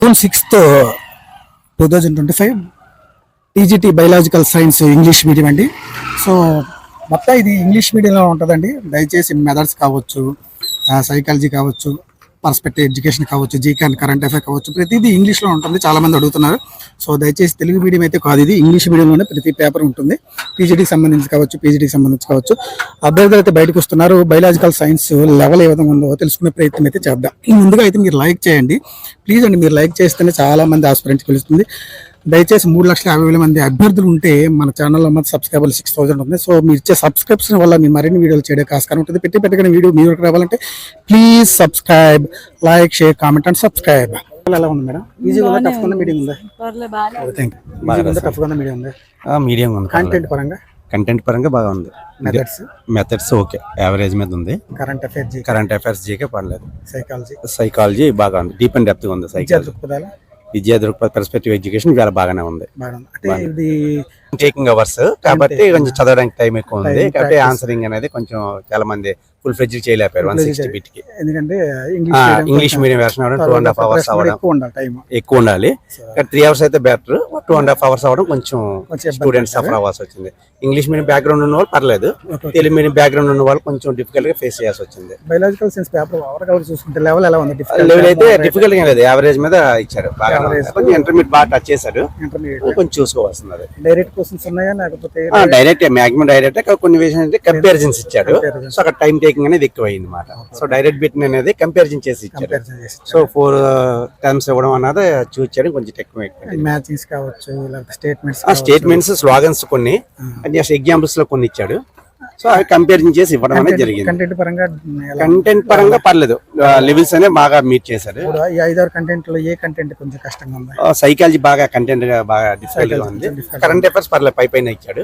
June 6th, 2025 TGT biological science English medium అండి. So మొత్తం ఇది ఇంగ్లీష్ మీడియంలో ఉంటుందండి. దయచేసి మెథడ్స్ కావచ్చు, సైకాలజీ కావచ్చు, పర్స్పెక్టివ్ ఎడ్యుకేషన్ కావచ్చు, జీకే అండ్ కరెంట్ అఫైర్ కావచ్చు, ప్రతిదీ ఇంగ్లీష్లో ఉంటుంది. చాలామంది అడుగుతున్నారు. సో దయచేసి తెలుగు మీడియం అయితే కాదు, ఇది ఇంగ్లీష్ మీడియంలోనే ప్రతి పేపర్ ఉంటుంది. పీజీటీకి సంబంధించి కావచ్చు, పీజీటీకి సంబంధించి కావచ్చు. అభ్యర్థులు అయితే బయటకు వస్తున్నారు. బయాలజికల్ సైన్స్ లెవెల్ ఏ విధంగా ఉందో తెలుసుకునే ప్రయత్నం అయితే చేద్దాం. ముందుగా అయితే మీరు లైక్ చేయండి ప్లీజ్ అండి. మీరు లైక్ చేస్తేనే చాలా మంది ఆస్పిరెంట్కి తెలుస్తుంది. దయచేసి 3,50,000 మంది అభ్యర్థులు ఉంటే మన ఛానల్లో మన సబ్స్క్రైబర్లు 6,000 ఉంది. సో మీరు ఇచ్చే సబ్స్క్రిప్షన్ వల్ల మీ మరిన్ని వీడియోలు చేయడానికి ఆస్కారం ఉంటుంది. పెట్టిన వీడియో మీ వరకు రావాలంటే please subscribe, like, share, comment and subscribe. ఎలా ఉంది మేడం? ఈజీగా ఉందా, టఫ్గా ఉందా, మీడియం ఉందా? టఫ్గా ఉందా, మీడియం ఉందా? మీడియం ఉంది. కంటెంట్ పరంగా బాగా ఉంది. మెథడ్స్ ఓకే, యావరేజ్ మీద ఉంది. కరెంట్ అఫైర్స్ జీకే పర్లేదు. సైకాలజీ బాగా ఉంది, డీప్ అండ్ డెప్త్ ఉంది. సైకాలజీ విద్యా దృక్పథ పర్స్పెక్టివ్ ఎడ్యుకేషన్ చాలా బాగానే ఉంది. టేకింగ్ అవర్స్ కాబట్టి కొంచెం చదవడానికి టైం ఎక్కువ ఉంది. కాబట్టి ఆన్సరింగ్ అనేది కొంచెం చాలా మంది ఫుల్ ఫ్లెడ్జ్ చేయలేపారు 160 బిట్ కి. ఎందుకంటే ఇంగ్లీష్ మీడియం వెర్షన్ అవడం 2.5 hours అవడం ఎక్కువ ఉండాలి. 3 hours అయితే బెటర్. 2.5 hours అవడం కొంచెం స్టూడెంట్స్ సఫర్ అవ్వాల్సి వచ్చింది. ఇంగ్లీష్ మీడియం బ్యాక్గ్రౌండ్ ఉన్న వాళ్ళు పర్లేదు, తెలుగు మీడియం బ్యాక్గ్రౌండ్ ఉన్న వాళ్ళు కొంచెం డిఫికల్ట్ గా ఫేస్ చేయాల్సి వచ్చింది. బయాలజికల్ సైన్స్ పేపర్ ఓవరాల్ చూసుకుంటే లెవెల్ ఎలా ఉంది? లెవెల్ అయితే డిఫికల్ట్ గా లేదు, యావరేజ్ మీద ఇచ్చారు. కొంచెం ఇంటర్మీడియట్ బాగా టచ్ చేశారు, కొంచెం చూసుకోవాల్సింది. అది డైరెక్ట్ క్వశ్చన్స్ ఉన్నాయా లేకపోతే డైరెక్ట్? Maximum direct. కొన్ని విషయాలు కంపారిజన్స్ ఇచ్చాడు. సో అక్కడ టైం టేకింగ్ అనేది ఎక్కువ అయింది మాట. సో డైరెక్ట్ బిట్ అనేది కంపారిజన్ చేసి ఇచ్చాడు. సో 4 టైమ్స్ ఇవ్వడం అన్నది చూచాడు, కొంచెం ఎక్కువ. మ్యాచింగ్స్ కావచ్చు, స్టేట్మెంట్స్, స్లోగన్స్ కొన్ని ఎగ్జాంపుల్స్ లో కొన్ని ఇచ్చాడు. సో అవి కంపారిజన్ చేసి ఇవ్వడం అనేది జరిగింది. కంటెంట్ పరంగా పర్లేదు, లెవెల్స్ అనే బాగా మీట్ చేశారు. 5-6 కంటెంట్ లో ఏ కంటెంట్ కొంచెం కష్టంగా ఉంది? సైకాలజీ బాగా కంటెంట్ గా బాగా డిఫికల్ట్ గా ఉంది. కరెంట్ అఫైర్స్ పర్లేదు, పైపైన ఇచ్చాడు.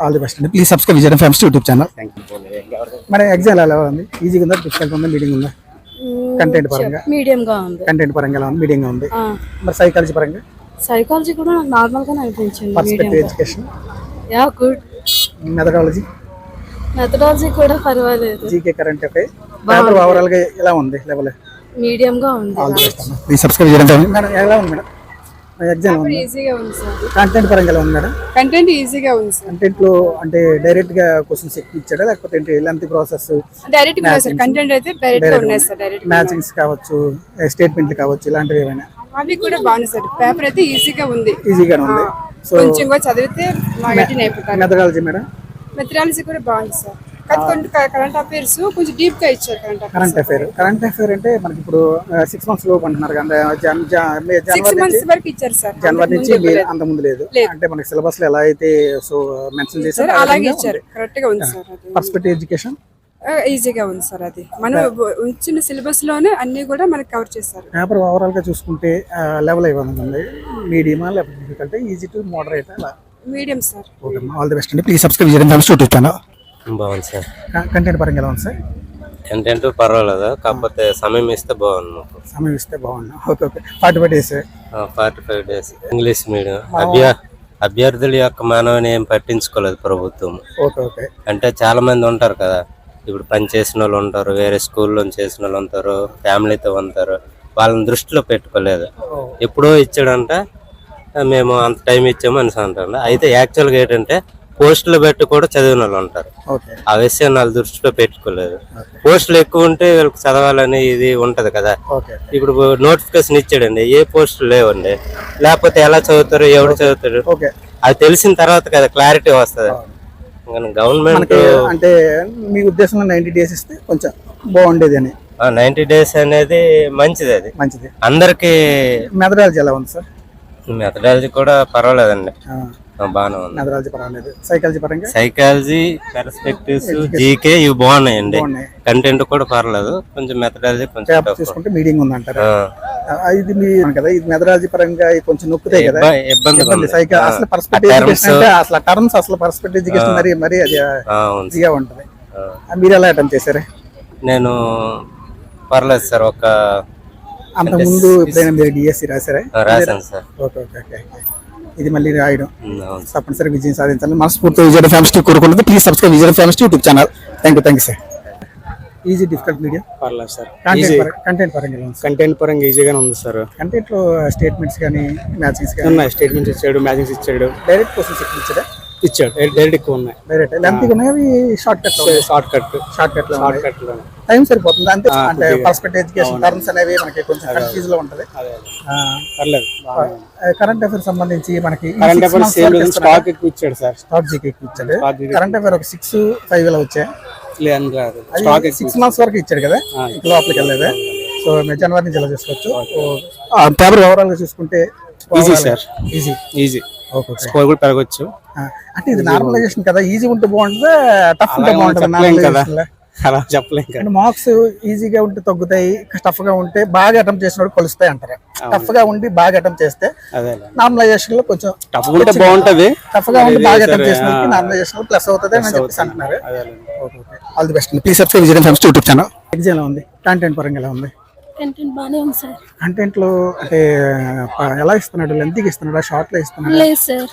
ఆల్ ది బెస్ట్ అండి. Please subscribe Vijay family YouTube channel. మరి ఎగ్జామ్ ఎలా ఉంది? ఈజీగా ఉందా, డిఫికల్ట్ ఉందా, మీడియం ఉందా? కంటెంట్ పరంగా మీడియం గా ఉంది. కంటెంట్ పరంగా ఎలా ఉంది? మీడియం గా ఉంది. మరి సైకాలజీ పరంగా? సైకాలజీ కూడా నార్మల్ గానే అనిపించింది. Perspective education yeah good. Methodology కూడా పర్వాలేదు. GK current affair paper overall గా ఎలా ఉంది? లెవెల్ మీడియం గా ఉంది. ప్లీజ్ సబ్స్క్రైబ్ చేయండి మేడం. ఎలా ఉంది మేడం? ఎగ్జామ్ ఈజీగా ఉంది సార్. కంటెంట్ పరంగా ఎలా ఉంది మేడం? కంటెంట్ ఈజీగా ఉంది సార్. కంటెంట్ లో అంటే డైరెక్ట్ గా క్వశ్చన్స్ ఎక్కువ ఇచ్చాడా లేకపోతే ఏంటి లెంత్ ప్రాసెస్? డైరెక్ట్ గా సార్. కంటెంట్ అయితే డైరెక్ట్ గా ఉన్నాయి సార్. డైరెక్ట్ మ్యాచింగ్స్ కావచ్చు, స్టేట్మెంట్లు కావచ్చు, ఇలాంటివి ఏమైనా? అవి కూడా బాగుంది సార్. పేపర్ అయితే ఈజీగా ఉంది. ఈజీగా ఉంది. సో కొంచెం చదివితే మాగటిని అయిపోతారు. Methodology madam? మెథడాలజీ కూడా బాగుంది సార్. కరెంట్ అఫైర్స్ కొంచెం డీప్ గా ఇచ్చారు. కరెంట్ అఫైర్ అంటే మనకి ఇప్పుడు 6 months లోపు అంటున్నారు కదా, జనవరి నుంచి అంత ముందు లేదు అంటే మనకి సిలబస్ లో ఎలా అయితే సో మెన్షన్ చేశారు అలాగే ఇచ్చారు. కరెక్ట్ గా ఉంది సార్. పర్స్పెక్టివ్ ఎడ్యుకేషన్ ఈజీగా ఉంది సార్. అది మనం ఉంచిన సిలబస్ లోనే అన్ని కూడా మనకి కవర్ చేస్తారు. పేపర్ ఓవరాల్ గా చూసుకుంటే లెవెల్ ఏమైనా మీడియమా లేకపోతే difficult, easy to moderate? Medium sir. Okay, all the best అండి. ప్లీజ్ సబ్స్క్రైబ్ చేయండి యూట్యూబ్ ఛానల్. బాగుంది సార్. కంటెంట్ పరంగా ఎలా ఉంది సార్? కంటెంట్ పర్వాలేదు, కాకపోతే సమయం ఇస్తే బాగుంది. సమయం ఇస్తే బాగుంది. Okay 45 days. 45 days English medium అభ్యర్థుల యొక్క మానవని ఏం పట్టించుకోలేదు ప్రభుత్వం. అంటే చాలా మంది ఉంటారు కదా, ఇప్పుడు పని చేసిన వాళ్ళు ఉంటారు, వేరే స్కూల్లో చేసిన వాళ్ళు ఉంటారు, ఫ్యామిలీతో ఉంటారు, వాళ్ళని దృష్టిలో పెట్టుకోలేదు. ఎప్పుడో ఇచ్చాడంట, మేము అంత టైం ఇచ్చాము అని అంటారు. అయితే యాక్చువల్గా ఏంటంటే పోస్టులు పెట్టి కూడా చదివిన వాళ్ళు ఉంటారు. ఆ విషయం వాళ్ళు దృష్టిలో పెట్టుకోలేదు. పోస్టులు ఎక్కువ ఉంటే వీళ్ళకి చదవాలని ఇది ఉంటది కదా. ఇప్పుడు నోటిఫికేషన్ ఇచ్చాడండి, ఏ పోస్టులు లేవండి, లేకపోతే ఎలా చదువుతారు, ఎవరు చదువుతారు, అది తెలిసిన తర్వాత కదా క్లారిటీ వస్తుంది. గవర్నమెంట్ అంటే మీ ఉద్దేశంలో 90 days ఇస్తే కొంచెం బాగుండేది అని? 90 days అనేది మంచిది. అది మంచిది. అందరికి. మెథడాలజీ ఎలా ఉంది సార్? మెథడాలజీ కూడా పర్వాలేదండి, బాగానే ఉంది. మెథడాలజీ పర్వాలేదు. సైకాలజీ పరంగా? సైకాలజీ, పర్స్పెక్టివ్స్, జీకే ఇవి బాగున్నాయండి. కంటెంట్ కూడా పర్వాలేదు. కొంచెం మెథడాలజీ కొంచెం చూసుకుంటే మీడియం ఉంది అంటారు. ఇది మీ కదా, ఇది మెథడాలజీ పరంగా కొంచెం నొక్కుతాయి కదా, ఇబ్బంది. అసలు పర్స్పెక్టివ్ ఎడ్యుకేషన్ అంటే అసలు టర్మ్స్, అసలు పర్స్పెక్టివ్ ఎడ్యుకేషన్ మరి అది ఈజీగా ఉంటుంది. మీరు ఎలా అటెంప్ట్ చేశారు? నేను పర్లేదు సార్. ఒక అంత ముందు ఎప్పుడైనా మీరు డిఎస్సి రాశారా? రాశాను సార్. ఓకే. ఇది మళ్ళీ రాయడం తప్పనిసరి విజయం సాధించాలని మనస్ఫూర్తిగా విజయ్ ఫ్యామిలీ కోరుకుంటుంది. Please subscribe Vijay family YouTube channel. Thank you sir. Easy difficult medium పర్లేదు సార్. కంటెంట్ పరంగా ఎలా ఉంది? కంటెంట్ పరంగా ఈజీగానే ఉంది సార్. కంటెంట్ లో స్టేట్మెంట్స్ కానీ మ్యాచింగ్స్ కానీ ఉన్నాయి, స్టేట్మెంట్స్ ఇచ్చాడు, మ్యాచింగ్స్ ఇచ్చాడు, డైరెక్ట్ క్వశ్చన్స్ ఇచ్చాడా? ఇచ్చాడు. డైరెక్ట్ ఎక్కువ ఉన్నాయి. డైరెక్ట్ లెంత్ ఉన్నాయి, షార్ట్ కట్ షార్ట్ కట్ లో టైం సరిపోతుంది అంతే. అంటే పర్స్పెక్టివ్ ఎడ్యుకేషన్ టర్మ్స్ అనేవి మనకి కొంచెం కన్ఫ్యూజ్ లో ఉంటది. పర్లేదు. కరెంట్ అఫైర్ సంబంధించి మనకి స్టాక్ ఎక్కువ ఇచ్చాడు సార్. స్టాక్ జీకే ఎక్కువ ఇచ్చాడు. కరెంట్ అఫైర్ ఒక 6-5 ఇలా వచ్చాయి. లేదని కాదు, 6 months వరకు ఇచ్చాడు కదా, లోపలికి వెళ్ళలేదు. సో జనవరి నుంచి ఇలా చూసుకోవచ్చు. పేపర్ ఓవరాల్ గా చూసుకుంటే ఈజీ సార్. ఈజీ స్కోర్ కూడా పెరగచ్చు. అంటే ఇది నార్మలైజేషన్ కదా, ఈజీ ఉంటే బాగుంటుందా టఫ్ ఉంటే బాగుంటుందా? అలా చెప్పలేం కదా. మార్క్స్ ఈజీగా ఉంటే తగ్గుతాయి, టఫ్ గా ఉంటే బాగా అటెంప్ట్ చేసినప్పుడు కొలుస్తాయి అంటారు. టఫ్ గా ఉండి బాగా అటెంప్ట్ చేస్తే నార్మలైజేషన్ లో కొంచెం టఫ్ ఉంటే బాగుంటది, టఫ్ గా ఉండి బాగా అటెంప్ట్ చేసిన నార్మలైజేషన్ ప్లస్ అవుతుంది అని చెప్పేసి అంటున్నారు. All the best. Please subscribe Vijayan Films YouTube channel. Exam ఎలా ఉంది? కంటెంట్ పరంగా ఎలా ఉంది? కంటెంట్ బాగానే ఉంది సార్. కంటెంట్ లో అంటే ఎలా ఇస్తున్నాడు? లెంత్ ఇస్తున్నాడా, షార్ట్ లో ఇస్తున్నాడు? లేదు సార్,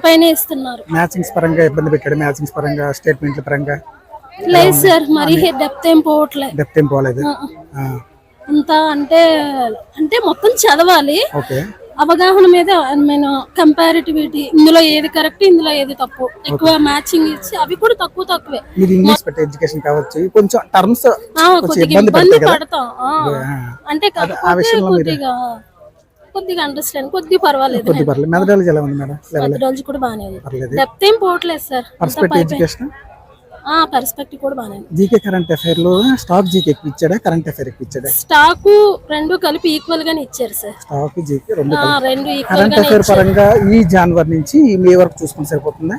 పైన ఇస్తున్నారు. మ్యాచింగ్స్ పరంగా ఇబ్బంది పెట్టాడు, మ్యాచింగ్స్ పరంగా స్టేట్మెంట్ల పరంగా లేదు సార్, మరి డెప్త్ ఏం పోవట్లేదు. డెప్త్ ఏం పోలేదు అంతా. అంటే మొత్తం చదవాలి, ఓకే. అవగాహన మీద నేను కంపారిటివిటీ, ఇందులో ఏది కరెక్ట్ ఇందులో ఏది తప్పు, ఎక్కువ మ్యాచింగ్ ఇచ్చి అవి కూడా తక్కువే. మీరు ఇంగ్లీష్ పెట్టే ఎడ్యుకేషన్ కావచ్చు, కొంచెం టర్మ్స్ కొద్దిగా ఇబ్బంది పడతాం. అంటే కొద్దిగా అండర్స్టాండ్, కొద్దిగా పర్వాలేదు. మెథడాలజీ ఎలా ఉంది మేడం? మెథడాలజీ కూడా బాగానే ఉంది, డెప్త్ ఏం పోవట్లేదు సార్. ఎడ్యుకేషన్ పర్స్పెక్టివ్ కూడా బాగానే ఉంది. జీకే కరెంట్ అఫైర్ లో స్టాక్ జీకే ఎక్కువ ఇచ్చాడా, కరెంట్ అఫైర్ ఎక్కువ ఇచ్చాడా? స్టాక్ రెండు కలిపి ఈక్వల్ గానే ఇచ్చారు సార్. స్టాక్ జీకే రెండు ఈక్వల్ కరెంట్ గానే అఫైర్ పరంగా ఈ జనవరి నుంచి ఈ మే వరకు చూసుకుంటే సరిపోతుందా?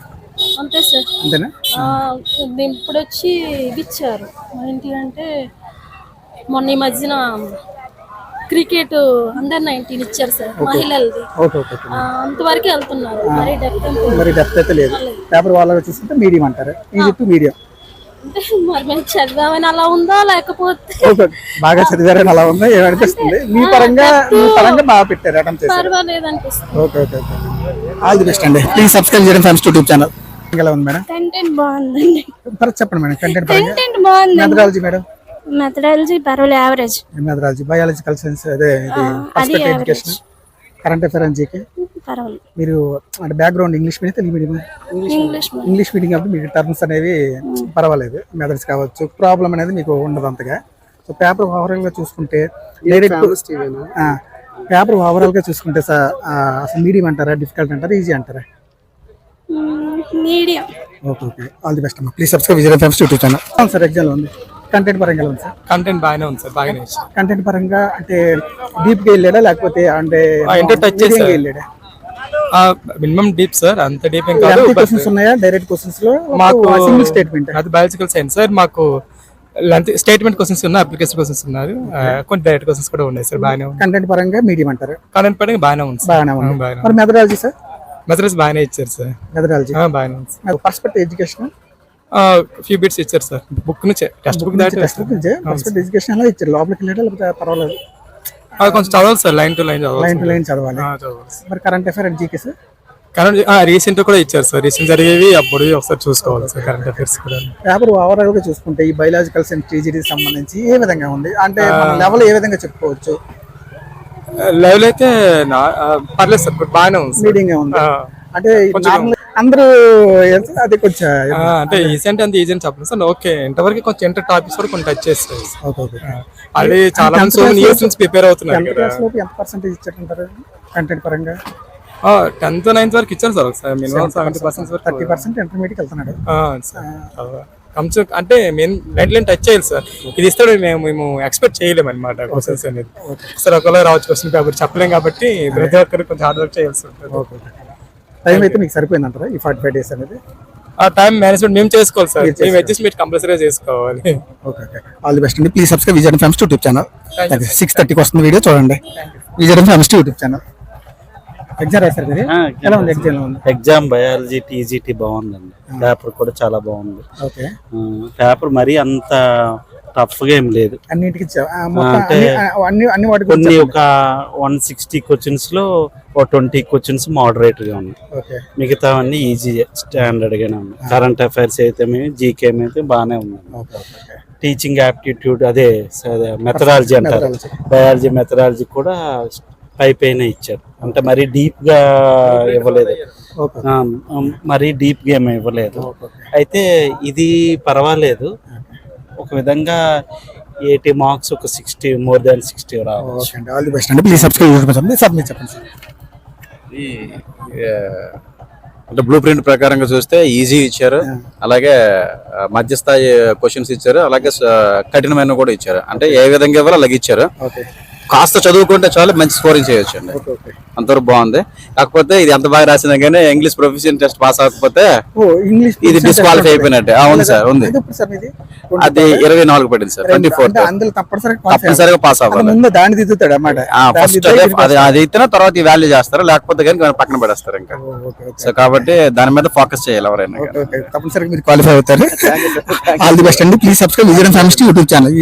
అంతే సార్. అంతేనా? ఇప్పుడు వచ్చి ఇది ఇచ్చారు ఏంటి అంటే, మొన్న ఈ మధ్యన క్రికెట్ Under-19 ఇచ్చారు సార్, మహిళలది. అంతవరకు వెళ్తున్నారు, మరి డెప్త్ అయితే లేదు. పేపర్ వాళ్ళగా చూసుకుంటే మీడియం అంటారు, ఈజీ టు మీడియం. అంటే మరి మేము చదివామని అలా ఉందా, లేకపోతే బాగా చదివారని అలా ఉందా ఏమనిపిస్తుంది? మీ పరంగా బాగా పెట్టారు, అటెంప్ట్ చేశారు, పర్వాలేదు అనిపిస్తుంది. ఓకే. ఆల్ ది బెస్ట్ అండి. ప్లీజ్ సబ్స్క్రైబ్ చేయడం ఫ్యాన్స్ యూట్యూబ్ ఛానల్. ఎలా ఉంది మేడం? కంటెంట్ బాగుందండి. చెప్పండి మేడం. కంటెంట్ బాగుంది. Methodology madam? మెథడాలజీ పర్వాలేదు, యావరేజ్. మెథడాలజీ, బయాలజికల్ సైన్స్, అదే perspective education, current affair and GK పర్వాలేదు. మీరు అంటే background English medium, Telugu medium? English medium కాబట్టి మీకు టర్మ్స్ అనేవి పర్వాలేదు, మెథడ్స్ కావచ్చు, ప్రాబ్లం అనేది మీకు ఉండదు అంతగా. సో పేపర్ ఓవరాల్ గా చూసుకుంటే అసలు మీడియం అంటారా, డిఫికల్ట్ అంటారా, ఈజీ అంటారా? Medium. Okay. All the best అమ్మా. Please subscribe Vijayan Films YouTube channel. అవును సార్, ఎగ్జామ్ ఉంది. కంటెంట్ పరంగా ఎలా ఉంది సార్? కంటెంట్ బాగానే ఉంది సార్, బాగానే. కంటెంట్ పరంగా అంటే డీప్ గా వెళ్ళాడా, లేకపోతే అంటే వెళ్ళాడా? మినిమం డీప్ సార్, అంత డీప్ ఏం కాదు. క్వశ్చన్స్ ఉన్నాయా డైరెక్ట్ క్వశ్చన్స్ లో? మాకు సింగిల్ స్టేట్మెంట్, అది బయాలజికల్ సైన్స్ సార్. మాకు స్టేట్మెంట్ క్వశ్చన్స్ ఉన్నాయి, అప్లికేషన్ క్వశ్చన్స్ ఉన్నారు, కొన్ని డైరెక్ట్ క్వశ్చన్స్ కూడా ఉన్నాయి సార్. బాగానే ఉంది. కంటెంట్ పరంగా మీడియం అంటారు? కంటెంట్ పరంగా బాగానే ఉంది. మరి మెథడాలజీ సార్? మెథడాలజీ బాగానే ఇచ్చారు సార్. మెథడాలజీ బాగానే ఉంది. పర్స్పెక్టివ్ ఎడ్యుకేషన్ ఫ్యూ బిట్స్ ఇచ్చారు సార్, బుక్ నుంచి, టెక్స్ట్ బుక్ దాటి పర్స్పెక్టివ్ ఎడ్యుకేషన్ అలా ఇచ్చారు. లోపలికి వెళ్ళాడా లేకపోతే పర్వాలేదు? కొంచెం చదవాలి సార్, లైన్ టు లైన్ చదవాలి. మరి current affair and GK sir? Current recent కూడా ఇచ్చారు సార్, రీసెంట్ జరిగేవి అప్పుడు ఒకసారి చూసుకోవాలి సార్. కరెంట్ అఫైర్స్ కూడా పేపర్ ఓవరాల్ గా చూసుకుంటే ఈ బయాలజికల్ సైన్స్ టీజీటీ సంబంధించి ఏ విధంగా ఉంది అంటే లెవెల్ ఏ విధంగా చెప్పుకోవచ్చు? లెవెల్ అయితే పర్లేదు సార్, బాగానే ఉంది, మీడియం గా ఉంది. అంటే అందరూ అది కొంచెం అంటే ఈజీ అంటే అంత ఈజీ అని చెప్పలేదు సార్. ఓకే, ఇంతవరకు కొంచెం ఇంటర్ టాపిక్స్ కూడా కొంచెం టచ్ చేస్తాయి. అది చాలా మంది ఇయర్స్ నుంచి ప్రిపేర్ అవుతున్నారు. ఎంత పర్సెంటేజ్ ఇచ్చారంటారు కంటెంట్ పరంగా? 10th 9th వరకు ఇచ్చారు సార్. ఒకసారి మినిమం 70% వరకు, 30% ఇంటర్మీడియట్ వెళ్తున్నాడు. కొంచెం అంటే మెయిన్ లైన్ టచ్ చేయాలి సార్. ఇది ఇస్తాడు మేము ఎక్స్పెక్ట్ చేయలేము అనమాట క్వశ్చన్స్ అనేది. సార్ ఒకవేళ రావచ్చు క్వశ్చన్ పేపర్ చెప్పలేం కాబట్టి ప్రతి ఒక్కరు కొంచెం హార్డ్ వర్క్ చేయాల్సి ఉంటుంది. టైం అయితే మీకు సరిపోయింది అంటారా ఈ 45 days అనేది? ఆ టైం మేనేజ్మెంట్ మేము చేసుకోవాలి సార్, మేము అడ్జస్ట్మెంట్ కంపల్సరీగా చేసుకోవాలి. ఓకే. ఆల్ ది బెస్ట్ అండి. Please subscribe Vijayan Films YouTube channel. 6:30కి వస్తుంది వీడియో చూడండి, Vijayan Films YouTube channel. Exam రాశారు మీరు? ఎలా ఉంది ఎగ్జామ్? ఎగ్జామ్ బయాలజీ టీజీటీ బాగుందండి, పేపర్ కూడా చాలా బాగుంది. ఓకే. పేపర్ మరి అంత టఫ్ గా ఏం లేదు, అన్నిటికి కొన్ని ఒక 160 క్వశ్చన్స్ లో 20 క్వశ్చన్స్ మోడరేట్ గా ఉన్నాయి, మిగతా అన్ని ఈజీ స్టాండర్డ్ గానే ఉన్నాయి. కరెంట్ అఫైర్స్ అయితే జీకే అయితే బాగానే ఉంది. టీచింగ్ యాప్టిట్యూడ్ అదే మెథడాలజీ అంటారు, బయాలజీ మెథడాలజీ కూడా పైన ఇచ్చారు. అంటే మరీ డీప్ గా ఇవ్వలేదు, మరీ డీప్ గా ఏమి ఇవ్వలేదు. అయితే ఇది పర్వాలేదు, ఒక విధంగా 80 మార్క్స్ ఒక 60 మోర్ దాన్ 60 రావచ్చు. ఆల్ ది బెస్ట్ అండి. ప్లీజ్ సబ్స్క్రైబ్ సబ్మిట్ చెప్పండి సార్. అంటే బ్లూ ప్రింట్ ప్రకారంగా చూస్తే ఈజీ ఇచ్చారు, అలాగే మధ్యస్థాయి క్వశ్చన్స్ ఇచ్చారు, అలాగే కఠినమైన కూడా ఇచ్చారు. అంటే ఏ విధంగా ఇవ్వాలో అలాగే ఇచ్చారు. కాస్త చదువుకుంటే చాలు మంచి స్కోరింగ్ చేయొచ్చు అండి, అంతవరకు బాగుంది. కాకపోతే ఇది ఎంత బాగా రాసినా కానీ ఇంగ్లీష్ ప్రొఫిషియెంట్ టెస్ట్ పాస్ అవ్వకపోతే ఇది డిస్క్వాలిఫై అయిపోయినట్టే. అవును సార్, ఉంది. అది 24 పడింది సార్, 24 తప్పనిసరిగా పాస్ అవ్వాలి. దాన్ని దిద్దుతాడు అన్నమాట. ఫస్ట్ అది అయితేనే తర్వాత ఈ వాల్యూ చేస్తారు, లేకపోతే కానీ పక్కన పడేస్తారు ఇంకా. సో కాబట్టి దాని మీద ఫోకస్ చేయాలి ఎవరైనా. తప్పనిసరిగా మీరు క్వాలిఫై అవుతారు. ఆల్ ది బెస్ట్ అండి. ప్లీజ్ సబ్స్క్రైబ్ విజయడం ఫ్యామిలీ యూట్యూబ్ ఛానల్.